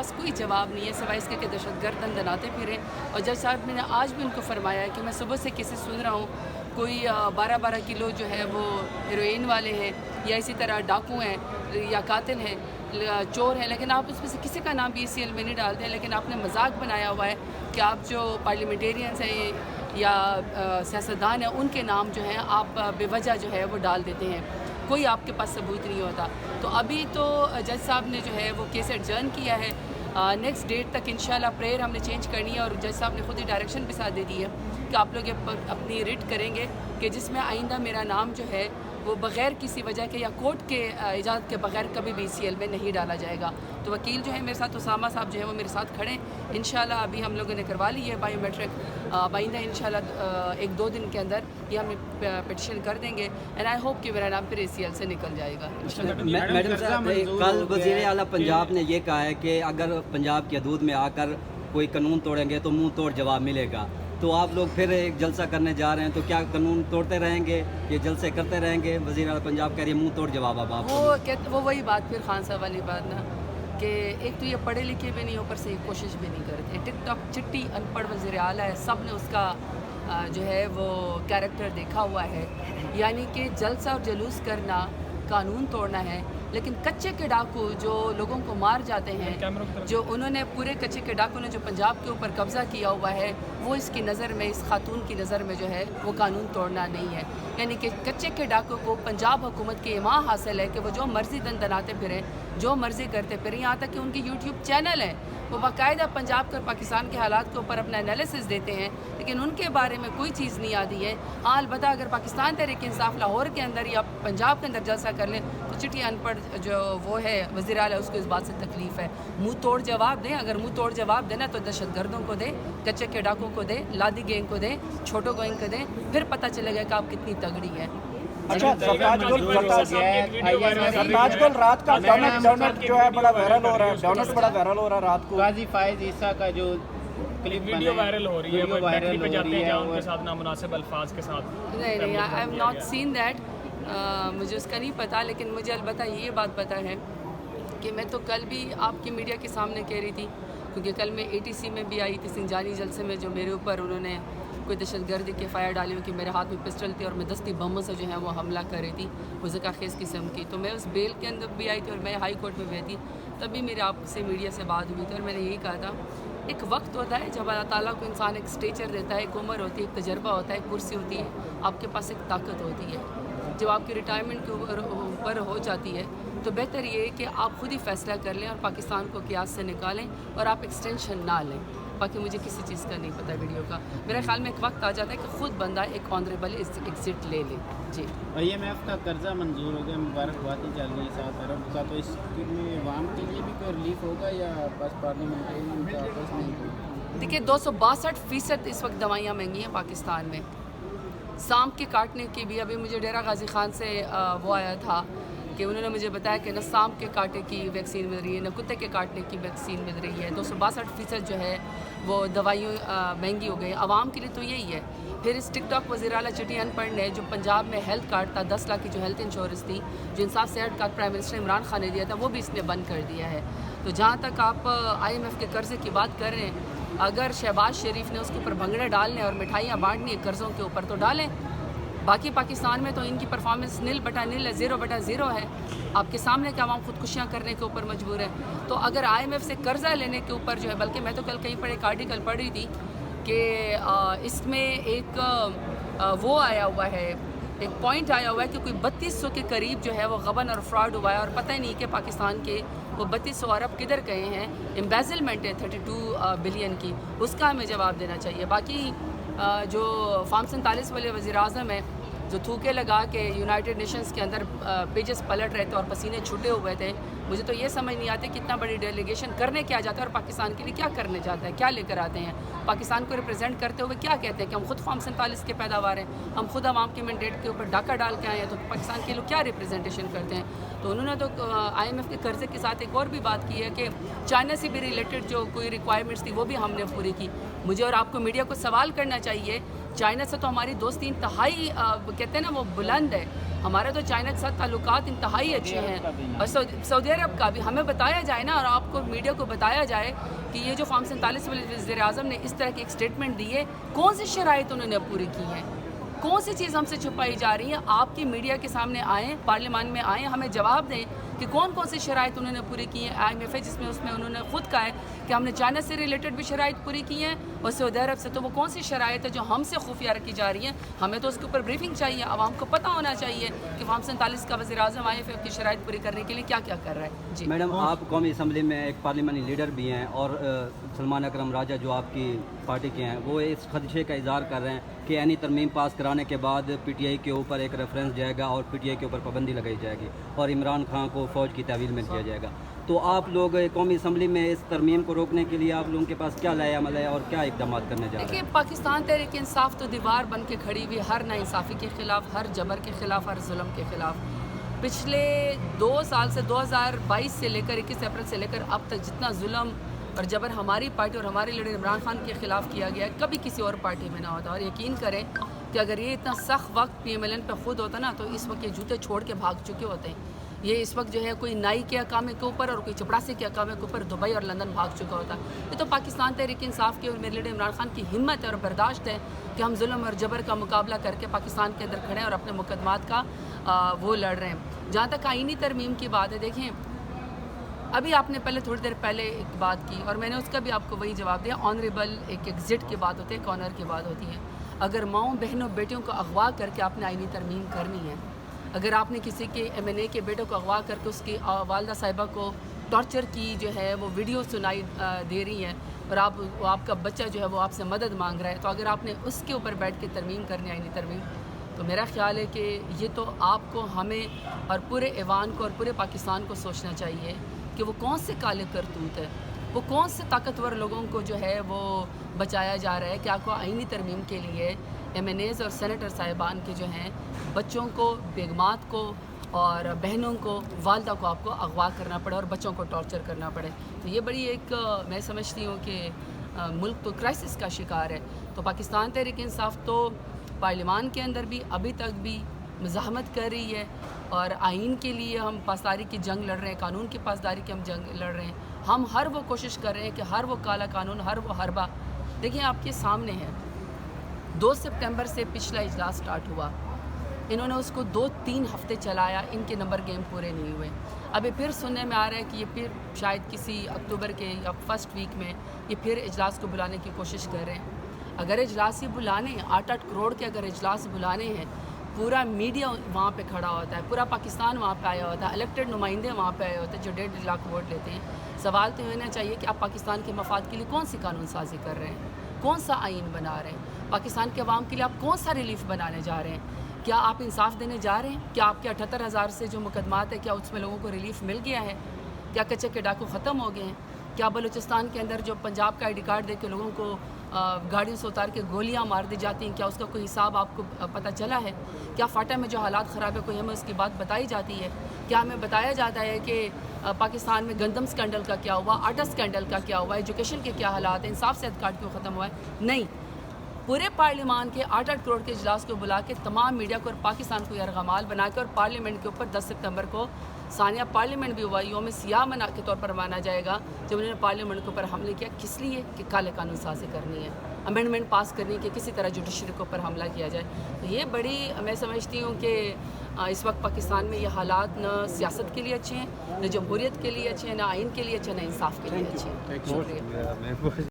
पास कोई जवाब नहीं है सिवाय इसके कि दहशतगर्द दनाते फिरें। और जज साहब ने आज भी उनको फरमाया है कि मैं सुबह से किसी सुन रहा हूँ कोई 12-12 किलो जो है वो हेरोइन वाले हैं या इसी तरह डाकू हैं या कातिल हैं, चोर हैं, लेकिन आप उसमें से किसी का नाम BCL में नहीं डालते हैं। लेकिन आपने मजाक बनाया हुआ है कि आप जो पार्लियामेंटेरियंस हैं या सियासतदान हैं उनके नाम जो हैं आप बेवजह जो है वो डाल देते हैं, कोई आपके पास सबूत नहीं होता। तो अभी तो जज साहब ने जो है वो केस एडजर्न किया है, नेक्स्ट डेट तक इंशाल्लाह प्रेयर हमने चेंज करनी है। और जज साहब ने खुद ही डायरेक्शन भी साथ दे दी है कि आप लोग अपनी रिट करेंगे कि जिसमें आइंदा मेरा नाम जो है वो बग़ैर किसी वजह के या कोर्ट के इजाज़त के बगैर कभी BCL में नहीं डाला जाएगा। तो वकील जो है मेरे साथ उसामा साहब जो है वो मेरे साथ खड़े हैं। इंशाल्लाह अभी हम लोगों ने करवा ली है बायोमेट्रिक, आइंदा इंशाल्लाह 1-2 दिन के अंदर ये हम पिटिशन कर देंगे एंड आई होप कि मेरा नाम फिर ACL से निकल जाएगा। मैडम साहब, कल वज़ीर आला पंजाब ने ये कहा है कि अगर पंजाब की हदूद में आकर कोई कानून तोड़ेंगे तो मुंह तोड़ जवाब मिलेगा। तो आप लोग फिर एक जलसा करने जा रहे हैं, तो क्या कानून तोड़ते रहेंगे, ये जलसे करते रहेंगे? वज़ीर आला पंजाब कह रही है मुंह तोड़ जवाब। अब आप वो वही बात फिर खान साहब वाली बात ना कि एक तो ये पढ़े लिखे भी नहीं, ऊपर से कोशिश भी नहीं करते। टिकटॉक चिट्टी अनपढ़ वज़ीर आला है, सब ने उसका जो है वो कैरेक्टर देखा हुआ है, यानी कि जलसा और जलूस करना कानून तोड़ना है। लेकिन कच्चे के डाकू जो लोगों को मार जाते हैं, जो उन्होंने पूरे कच्चे के डाकू ने जो पंजाब के ऊपर कब्ज़ा किया हुआ है, वो इसकी नज़र में, इस खातून की नज़र में जो है वो कानून तोड़ना नहीं है। यानी कि कच्चे के डाकू को पंजाब हुकूमत के इमाम हासिल है कि वो जो मर्ज़ी दनाते फिरें, जो मर्ज़ी करते फिरें। यहाँ तक कि उनकी YouTube चैनल है, वो बाकायदा पंजाब और पाकिस्तान के हालात के ऊपर अपना एनालिसिस देते हैं, लेकिन उनके बारे में कोई चीज़ नहीं आती है। हाँ, अलबत्ता अगर पाकिस्तान तहरीक इंसाफ लाहौर के अंदर या पंजाब के अंदर जलसा कर लें तो चिट्ठी अनपढ़ जो वो है वज़ीर आला, उसको इस बात से तकलीफ़ है। मुंह तोड़ जवाब दें, अगर मुंह तोड़ जवाब देना तो दहशतगर्दों को दें, कच्चे के डाकों को दें, लादी गैंग को दें, छोटो गैंग को दें, फिर पता चलेगा कि आप कितनी तगड़ी है। अच्छा, सरताज गुल रात का डोनट जो है बड़ा वायरल हो रहा है, डोनट बड़ा वायरल हो रहा है रात को। गाजी फायज ईसा का जो वीडियो वायरल हो रही है, वो वायरल पे जाते हैं जहाँ उनके साथ नामुनासिब अल्फाज के साथ। नहीं, I have not seen that, मुझे उसका नहीं पता। लेकिन मुझे अलबत्ता ये बात पता है कि मैं तो कल भी आपकी मीडिया के सामने कह रही थी, क्योंकि कल मैं ATC में भी आई थी सिंजानी जलसे में, जो मेरे ऊपर उन्होंने कोई दहशतगर्दी के फायर डाली हुई कि मेरे हाथ में पिस्टल थी और मैं दस्ती बमों से जो है वो हमला कर रही थी, मुज़क्का खेज़ किस्म की। तो मैं उस बेल के अंदर भी आई थी और मैं हाई कोर्ट में भी थी, तभी मेरे आपसे मीडिया से बात हुई थी और मैंने यही कहा था, एक वक्त होता है जब अल्लाह ताला को इंसान एक स्टेचर देता है, एक उम्र होती है, एक तजर्बा होता है, एक कुर्सी होती है, आपके पास एक ताकत होती है। जब आपकी रिटायरमेंट के ऊपर हो जाती है तो बेहतर ये है कि आप खुद ही फैसला कर लें और पाकिस्तान को कियास से निकालें और आप एक्सटेंशन ना लें। बाकी मुझे किसी चीज़ का नहीं पता वीडियो का। मेरे ख्याल में एक वक्त आ जाता है कि खुद बंदा एक ऑनरेबल एग्जिट ले ले। जी, IMF का कर्जा मंजूर हो गया, मुबारकबादी चल रही है 7 अरब का, तो इसमें अवाम के लिए भी कोई रिलीफ होगा या बस पार्लियामेंटेरियन का आपस में? देखिए, 262% इस वक्त दवाइयाँ महंगी हैं पाकिस्तान में। सांप के काटने की भी अभी मुझे डेरा गाजी खान से वो आया था कि उन्होंने मुझे बताया कि न सांप के कांटे की वैक्सीन मिल रही है, न कुत्ते के काटने की वैक्सीन मिल रही है। 262% जो है वो दवाइयों महंगी हो गई। आवाम के लिए तो यही है। फिर इस टिकटॉक वज़ीर आला चिट्ठी अनपढ़ ने जो पंजाब में हेल्थ कार्ड था, 10 लाख की जो हेल्थ इंश्योरेंस थी, जो इंसाफ सेहत card prime minister Imran Khan ने दिया था, वो भी इसने बंद कर दिया है। तो जहाँ तक आप IMF के कर्जे की बात कर रहे हैं, अगर शहबाज शरीफ ने उसके ऊपर भंगड़े डालने और मिठाइयाँ बांटनी है कर्ज़ों के ऊपर तो डालें। बाकी पाकिस्तान में तो इनकी परफॉर्मेंस 0/0 है, 0/0 है। आपके सामने कि आवाम खुदकुशियाँ करने के ऊपर मजबूर है। तो अगर IMF से कर्जा लेने के ऊपर जो है, बल्कि मैं तो कल कहीं पर एक आर्टिकल पढ़ रही थी कि इसमें एक वो आया हुआ है, एक पॉइंट आया हुआ है कि कोई 3200 के करीब जो है वो गबन और फ्रॉड हुआ है और पता ही नहीं कि पाकिस्तान के वो 3200 अरब किधर गए हैं। एम्बेजलमेंट है 32 बिलियन की, उसका हमें जवाब देना चाहिए। बाकी जो फार्म 47 वाले वज़ीर आज़म है, जो थूके लगा के यूनाइटेड नेशंस के अंदर पेजेस पलट रहे थे और पसीने छूटे हुए थे, मुझे तो ये समझ नहीं आती कितना बड़ी डेलीगेशन करने क्या जाता है और पाकिस्तान के लिए क्या करने जाता है, क्या लेकर आते हैं। पाकिस्तान को रिप्रेजेंट करते हुए क्या कहते हैं कि हम खुद फार्म 47 के पैदावार हैं, हम खुद आवाम के मैंडेट के ऊपर डाका डाल के आए हैं, तो पाकिस्तान के लोग क्या रिप्रेजेंटेशन करते हैं। तो उन्होंने तो IMF के कर्जे के साथ एक और भी बात की है कि चाइना से भी रिलेटेड जो कोई रिक्वायरमेंट्स थी वो भी हमने पूरी की। मुझे और आपको मीडिया को सवाल करना चाहिए चाइना से तो हमारी दोस्ती इंतहाई कहते हैं ना वो बुलंद है, हमारे तो चाइना के साथ ताल्लुकात इंतहाई अच्छे हैं। और सऊदी अरब का भी हमें बताया जाए ना, और आपको मीडिया को बताया जाए कि ये जो फॉर्म 47 वाले वज़ीर-ए-आज़म ने इस तरह की एक स्टेटमेंट दी है, कौन सी शराइत उन्होंने पूरी की हैं, कौन सी चीज़ हमसे छुपाई जा रही है। आपकी मीडिया के सामने आएँ, पार्लियामान में आएँ, हमें जवाब दें कि कौन कौन सी शराइत उन्होंने पूरी की हैं। IMF है जिसमें उसमें उन्होंने ख़ुद कहा है कि हमने चाइना से रिलेटेड भी शराइत पूरी की हैं, और सऊदी अरब से तो वो कौन सी शराइत है जो हमसे खुफिया रखी जा रही हैं। हमें तो उसके ऊपर ब्रीफिंग चाहिए, आवाम को पता होना चाहिए कि फॉर्म 47 का वज़ीर-ए-आज़म IMF की शराइत पूरी करने के लिए क्या क्या कर रहा है। जी मैडम, आप कौमी असम्बली में एक पार्लियामानी लीडर भी हैं, और सलमान अकरम राजा जो आपकी पार्टी के हैं वो इस खदशे का इज़हार कर रहे हैं कि एनी तरमीम पास कराने के बाद PTI के ऊपर एक रेफरेंस जाएगा और PTI के ऊपर पाबंदी लगाई जाएगी और इमरान खान को फ़ौज की तहवील में दिया जाएगा। तो आप लोग कौमी असम्बली में इस तरमीम को रोकने के लिए आप लोगों के पास क्या लाया अमल है और क्या इकदाम करने जा रहे हैं? देखिए, पाकिस्तान तहरीक इंसाफ तो दीवार बन के खड़ी हुई हर नाइंसाफ़ी के ख़िलाफ़, हर जबर के ख़िलाफ़, हर जुल्म के ख़िलाफ़। पिछले 2 साल से 2022 से लेकर 21 अप्रैल से लेकर अब तक जितना जुल्म और जबर हमारी पार्टी और हमारे लीडर इमरान खान के ख़िलाफ़ किया गया है, कभी किसी और पार्टी में ना होता। और यकीन करें कि अगर ये इतना सख्त वक्त PMLN पे ख़ुद होता ना, तो इस वक्त ये जूते छोड़ के भाग चुके होते हैं। ये इस वक्त जो है कोई नाई के अकामे के ऊपर और कोई चपरासी के अकामे के ऊपर दुबई और लंदन भाग चुका होता। ये तो पाकिस्तान तहरीक इंसाफ के और मेरे लीडर इमरान खान की हिम्मत है और बर्दाश्त है कि हम जुल्म और जबर का मुकाबला करके पाकिस्तान के अंदर खड़े हैं और अपने मुकदमात का वो लड़ रहे हैं। जहाँ तक आईनी तरमीम की बात है, देखें, अभी आपने पहले थोड़ी देर पहले एक बात की और मैंने उसका भी आपको वही जवाब दिया। ऑनरेबल एक एग्जिट की बात होती है, एक ऑनर की बात होती है। अगर माओं बहनों बेटियों को अगवा करके आपने आईनी तरमीम करनी है, अगर आपने किसी के MNA के बेटों को अगवा करके उसकी वालदा साहिबा को टॉर्चर की जो है वो वीडियो सुनाई दे रही हैं और आपका बच्चा जो है वो आपसे मदद मांग रहा है, तो अगर आपने उसके ऊपर बैठ के तरमीम करनी है, आईनी तरमीम, तो मेरा ख़्याल है कि ये तो आपको, हमें और पूरे ऐवान को और पूरे पाकिस्तान को सोचना चाहिए कि वो कौन से काले करतूत है, वो कौन से ताकतवर लोगों को जो है वो बचाया जा रहा है कि आपको आईनी तरमीम के लिए MNAs और सेनेटर साहिबान के जो हैं बच्चों को, बेगमात को और बहनों को, वालदा को आपको अगवा करना पड़े और बच्चों को टॉर्चर करना पड़े। तो ये बड़ी एक मैं समझती हूँ कि मुल्क तो क्राइसिस का शिकार है। तो पाकिस्तान तहरीक इंसाफ तो पार्लियामान के अंदर भी अभी तक भी मज़ाहमत कर रही है और आइन के लिए हम पासदारी की जंग लड़ रहे हैं, कानून की पासदारी की हम जंग लड़ रहे हैं। हम हर वो कोशिश कर रहे हैं कि हर वो काला कानून, हर वो हरबा, देखिए आपके सामने है। 2 सितंबर से पिछला इजलास स्टार्ट हुआ, इन्होंने उसको 2-3 हफ्ते चलाया, इनके नंबर गेम पूरे नहीं हुए। अभी फिर सुनने में आ रहा है कि ये फिर शायद किसी अक्टूबर के या फर्स्ट वीक में ये फिर इजलास को बुलाने की कोशिश कर रहे हैं। अगर इजलास ये बुलाने हैं, 8-8 करोड़ के अगर इजलास बुलाने हैं, पूरा मीडिया वहाँ पे खड़ा होता है, पूरा पाकिस्तान वहाँ पे आया होता है, इलेक्टेड नुमाइंदे वहाँ पे आए होते हैं जो 1.5 लाख वोट लेते हैं। सवाल तो होना चाहिए कि आप पाकिस्तान के मफाद के लिए कौन सी कानून साजी कर रहे हैं, कौन सा आइन बना रहे हैं, पाकिस्तान के अवाम के लिए आप कौन सा रिलीफ बनाने जा रहे हैं, क्या आप इंसाफ देने जा रहे हैं, क्या आपके 78,000 से जो मुकदमात है क्या उसमें लोगों को रिलीफ मिल गया है, क्या कच्चे के डाकू ख़त्म हो गए हैं, क्या बलूचिस्तान के अंदर जो पंजाब का ID कार्ड दे के लोगों को गाड़ियों से उतार के गोलियां मार दी जाती हैं, क्या उसका कोई हिसाब आपको पता चला है, क्या फाटा में जो हालात ख़राब है कोई हमें उसकी बात बताई जाती है, क्या हमें बताया जाता है कि पाकिस्तान में गंदम स्कैंडल का क्या हुआ, आटा स्कैंडल का क्या हुआ, एजुकेशन के क्या हालात हैं, इंसाफ सेहत कार्ड क्यों ख़त्म हुआ है। नहीं, पूरे पार्लियामान के 8-8 करोड़ के इजलास को बुला के तमाम मीडिया को और पाकिस्तान को यरगमाल बना के और पार्लियामेंट के ऊपर 10 सितंबर को सानिया पार्लियामेंट भी हुआ, योम सियाह मना के तौर पर माना जाएगा जब उन्होंने पार्लियामेंट के ऊपर हमले किया। किस लिए? कि काले कानून साजी करनी है, अमेंडमेंट पास करनी है कि किसी तरह जुडिशरी के ऊपर हमला किया जाए। तो ये बड़ी मैं समझती हूँ कि इस वक्त पाकिस्तान में ये हालात न सियासत के लिए अच्छे हैं, न जमहूरियत के लिए अच्छे हैं, न आइन के लिए अच्छे हैं, न इंसाफ के लिए अच्छे हैं। शुक्रिया।